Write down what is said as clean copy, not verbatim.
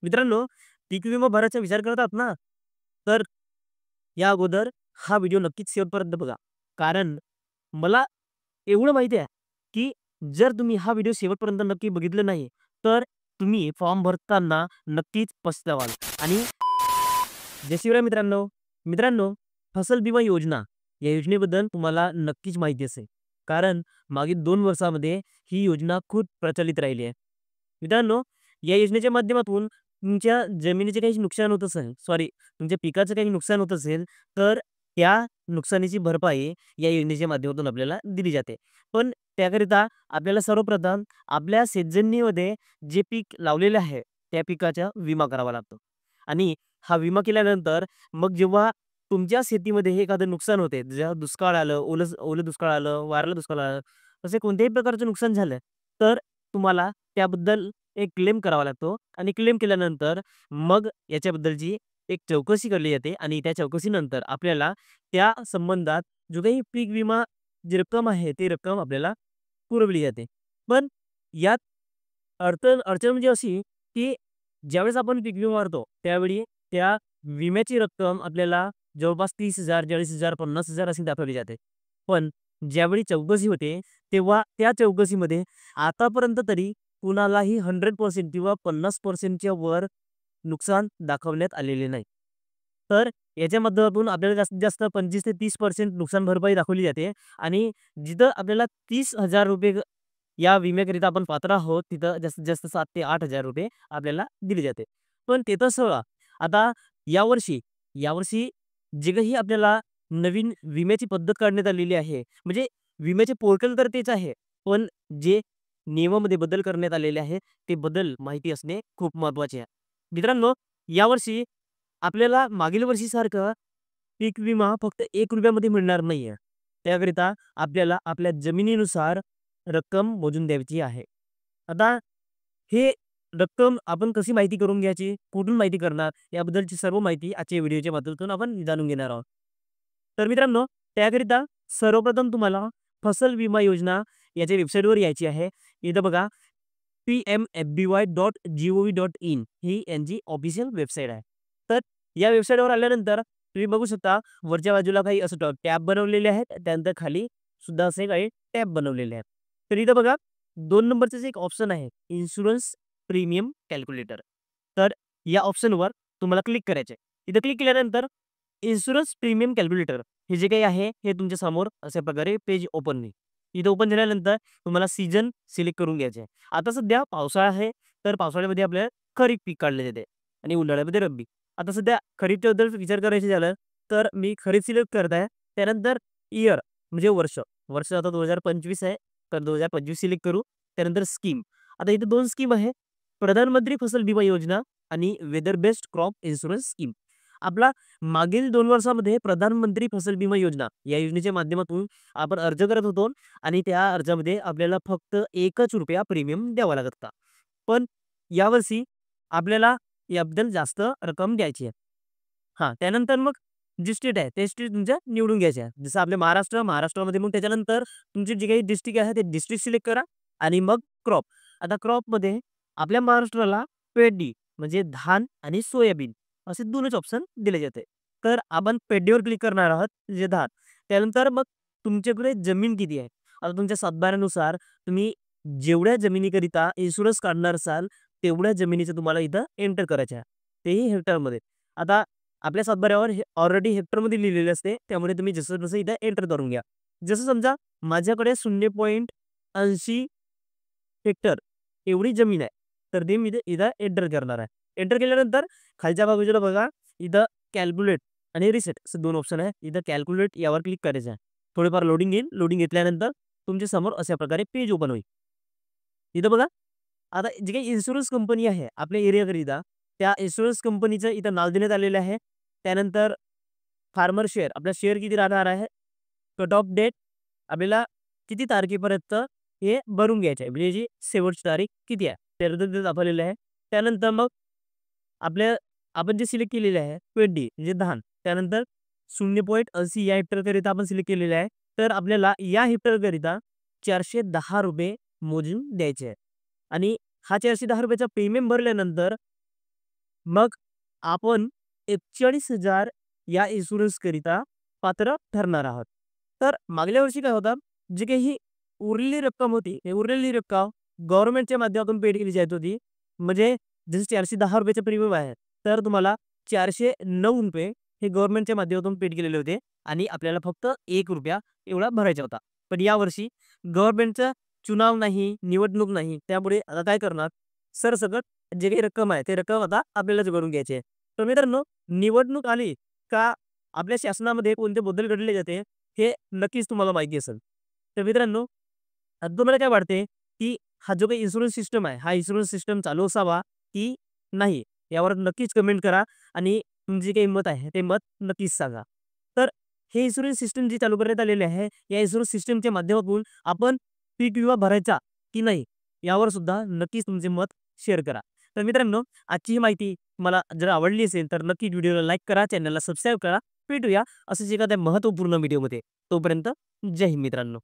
मित्रांनो, पीक विमा भरायचा विचार करतात ना, तर या अगोदर हा व्हिडिओ नक्कीच शेवटपर्यंत बघा. कारण मला एवढं माहिती आहे, की जर तुम्ही हा व्हिडिओ शेवटपर्यंत नक्की बघितलं नाही, तर तुम्ही फॉर्म भरताना नक्कीच पछतावाल. आणि जय शिवराय मित्रांनो. मित्रांनो, फसल बिमा योजना या योजनेबद्दल तुम्हाला नक्कीच माहिती असेल. कारण मागील 2 वर्षामध्ये ही योजना खूप प्रचलित राहिली आहे. मित्रांनो, या योजनेच्या माध्यमातून तुमच्या जमिनीचे काही नुकसान होत असेल, तुमच्या पिकाचं काही नुकसान होत असेल, तर त्या नुकसानीची भरपाई या योजनेच्या माध्यमातून आपल्याला दिली जाते. पण त्याकरिता आपल्याला सर्वप्रथम आपल्या शेतजमिनीमध्ये जे पीक लावलेलं आहे, त्या पिकाचा विमा करावा लागतो. आणि हा विमा केल्यानंतर मग जेव्हा तुमच्या शेतीमध्ये हे एखादं नुकसान होते, जेव्हा दुष्काळ आलं, ओलं दुष्काळ आलं, वारलं दुष्काळ आलं, असे कोणत्याही प्रकारचं नुकसान झालं, तर तुम्हाला त्याबद्दल एक क्लेम करावा लागतो आणि क्लेम केल्यानंतर मग याच्याबद्दलची एक चौकशी केली जाते आणि त्या चौकशीनंतर आपल्याला त्या संबंधात जो काही पीक विमा जी रक्कम आहे, ती रक्कम आपल्याला पुरवली जाते. पण यात अडचण म्हणजे अशी, की ज्यावेळेस आपण पीक विमा भरतो, त्यावेळी त्या विम्याची रक्कम आपल्याला जवळपास 30,000, 40,000, 50,000 अशी दाखवली जाते. पण ज्यावेळी चौकशी होते, तेव्हा त्या चौकशीमध्ये आतापर्यंत तरी कुणालाही 100% किंवा 50% च्या वर नुकसान दाखवण्यात आलेले नाही. तर याच्या माध्यमातून आपल्याला जास्तीत जास्त 25 ते 30% नुकसान भरपाई दाखवली जाते आणि जिथं आपल्याला ₹30,000 या विम्याकरिता आपण पात्र आहोत, तिथं जास्तीत जास्त 7 ते 8,000 आपल्याला दिले जाते. पण ते तर सोडा. आता यावर्षी यावर्षी जे काही आपल्याला नवीन विम्याची पद्धत काढण्यात आलेली आहे, म्हणजे विम्याचे पोर्टल तर तेच आहे. पण जे नियमामध्ये बदल करण्यात आलेले आहे, ते बदल माहिती असणे खूप महत्त्वाचे आहे. मित्रांनो, यावर्षी आपल्याला मागील वर्षीसारखं पीक विमा फक्त ₹1 मध्ये मिळणार नाहीये. त्याकरिता आपल्याला आपल्या जमिनीनुसार रक्कम मोजून द्यायची आहे. आता हे रक्कम आपण कशी माहिती करून घ्यायची, कुठून माहिती करणार, याबद्दलची सर्व माहिती आजच्या व्हिडिओच्या माध्यमातून आपण जाणून घेणार आहोत. तर मित्रांनो, त्याकरिता सर्वप्रथम तुम्हाला फसल विमा योजना याच्या वेबसाईटवर यायची आहे. इथं बघा pmfby.gov.in ही यांची ऑफिशियल वेबसाईट आहे. तर या वेबसाईटवर आल्यानंतर तुम्ही बघू शकता वरच्या बाजूला काही असं टॅब बनवलेले आहेत. त्यानंतर खाली सुद्धा असे काही टॅब बनवलेले आहेत. तर इथं बघा 2 नंबरचं जे एक ऑप्शन आहे इन्शुरन्स प्रीमियम कॅल्क्युलेटर. तर या ऑप्शनवर तुम्हाला क्लिक करायचं आहे. इथं क्लिक केल्यानंतर इन्शुरन्स प्रीमियम कॅल्क्युलेटर हे जे काही आहे, हे तुमच्या समोर अशा प्रकारे पेज ओपन होईल. इथं ओपन झाल्यानंतर तुम्हाला सीझन सिलेक्ट करून घ्यायचे आहे. आता सध्या पावसाळा आहे, तर पावसाळ्यामध्ये आपल्याला खरीप पीक काढले जाते आणि उन्हाळ्यामध्ये रब्बी. आता सध्या खरीपच्या बद्दल विचार करायचं झालं, तर मी खरीप सिलेक्ट करत आहे. त्यानंतर इयर म्हणजे वर्ष. वर्ष आता 2025 आहे, तर 2025 सिलेक्ट करू. त्यानंतर स्कीम. आता इथे 2 स्कीम आहे. प्रधानमंत्री फसल बिमा योजना आणि weather based crop insurance scheme. आपला मागील 2 वर्षामध्ये प्रधानमंत्री फसल बिमा योजना या योजनेच्या माध्यमातून आपण अर्ज करत होतो आणि त्या अर्जामध्ये आपल्याला फक्त ₹1 प्रीमियम द्यावा लागत होता. पण यावर्षी आपल्याला याबद्दल जास्त रक्कम द्यायची आहे. हां, त्यानंतर मग जी स्टेट आहे, ते स्टेट तुमच्या निवडून घ्यायचे आहे. जसं आपले महाराष्ट्रामध्ये मग त्याच्यानंतर तुमची जी काही डिस्ट्रिक्ट आहे, ते डिस्ट्रिक्ट सिलेक्ट करा आणि मग क्रॉप. आता क्रॉपमध्ये आपल्या महाराष्ट्राला पेरडी म्हणजे धान आणि सोयाबीन असे 2च ऑप्शन दिले जाते. तर आपण पेरडीवर क्लिक करणार आहोत, जे धान. त्यानंतर मग तुमच्याकडे जमीन किती आहे? आता तुमच्या सातबाऱ्यानुसार तुम्ही जेवढ्या जमिनीकरिता इन्शुरन्स काढणार असाल, तेवढ्या जमिनीचं तुम्हाला इथं एंटर करायचं आहे. तेही हेक्टरमध्ये. आता आपल्या सातबाऱ्यावर हे ऑलरेडी हेक्टरमध्ये लिहिलेले असते. त्यामुळे तुम्ही जसं-जसं इथं एंटर करून घ्या. जसं समजा माझ्याकडे 0.80 हेक्टर एवढी जमीन आहे. तर ते मी इथं एंटर करणार आहे. एंटर केल्यानंतर खालच्या बाजूला बघा इथं कॅल्क्युलेट आणि रिसेट असे 2 ऑप्शन आहे. इथं कॅल्क्युलेट यावर क्लिक करायचं आहे. थोडेफार लोडिंग येईल. लोडिंग घेतल्यानंतर तुमच्या समोर अशा प्रकारे पेज ओपन होईल. इथं बघा आता जी काही इन्शुरन्स कंपनी आहे आपल्या एरियाकरिता, त्या इन्शुरन्स कंपनीचं इथं नाव देण्यात आलेलं आहे. त्यानंतर फार्मर शेअर, आपला शेअर किती राहणार आहे, कट ऑफ डेट आपल्याला किती तारखेपर्यंत हे भरून घ्यायचं आहे, म्हणजे जी शेवटची तारीख किती आहे, त्याबद्दल ते दाखवलेलं आहे. त्यानंतर मग आपल्या आपण जे सिलेक्ट केलेले आहे 20 म्हणजे धान. त्यानंतर 0.80 या हेक्टरकरिता आपण सिलेक्ट केलेलं आहे. तर आपल्याला या हेक्टरकरिता ₹410 मोजून द्यायचे आहे. आणि हा ₹410 चा प्रीमियम भरल्यानंतर मग आपण 41,000 या इन्शुरन्सकरिता पात्र ठरणार आहोत. तर मागल्या वर्षी काय होतं, जी काही ही उरलेली रक्कम होती, ही उरलेली रक्कम गव्हर्नमेंटच्या माध्यमातून पेड केली जात होती. म्हणजे जसं ₹410 चं प्रीमियम आहे, तर तुम्हाला ₹409 हे गव्हर्नमेंटच्या माध्यमातून पेड केलेले होते आणि आपल्याला फक्त ₹1 एवढा भरायचा होता. पण यावर्षी गव्हर्नमेंटचा चुनाव नाही, निवडणूक नाही. त्यामुळे आता काय करणार, सरसकट जे काही रक्कम आहे, ते रक्कम आता आपल्यालाच भरून घ्यायची आहे. तर मित्रांनो, निवडणूक आली का आपल्या शासनामध्ये कोणते बदल घडले जाते, हे नक्कीच तुम्हाला माहिती असेल. तर मित्रांनो, तुम्हाला काय वाटते, की हा जो काही इन्शुरन्स सिस्टम आहे, हा इन्शुरन्स सिस्टम चालू असावा की नाही? यावर नक्कीच कमेंट करा आणि तुमचे काही मत आहे, ते मत नक्कीच सांगा. तर हे इन्शुरन्स सिस्टम जी चालू करण्यात आलेली आहे, या इन्शुरन्स सिस्टमच्या माध्यमातून आपण पीक विमा भरायचा की नाही? यावर सुद्धा नक्कीच तुमचे मत शेअर करा. तर मित्रांनो, आजची ही माहिती तुम्हाला जर आवडली असेल, तर नक्की व्हिडिओला लाईक करा, चॅनलला सबस्क्राईब करा. भेटूया असंच एखाद्या महत्त्वपूर्ण व्हिडिओमध्ये. तोपर्यंत जय हिंद मित्रांनो.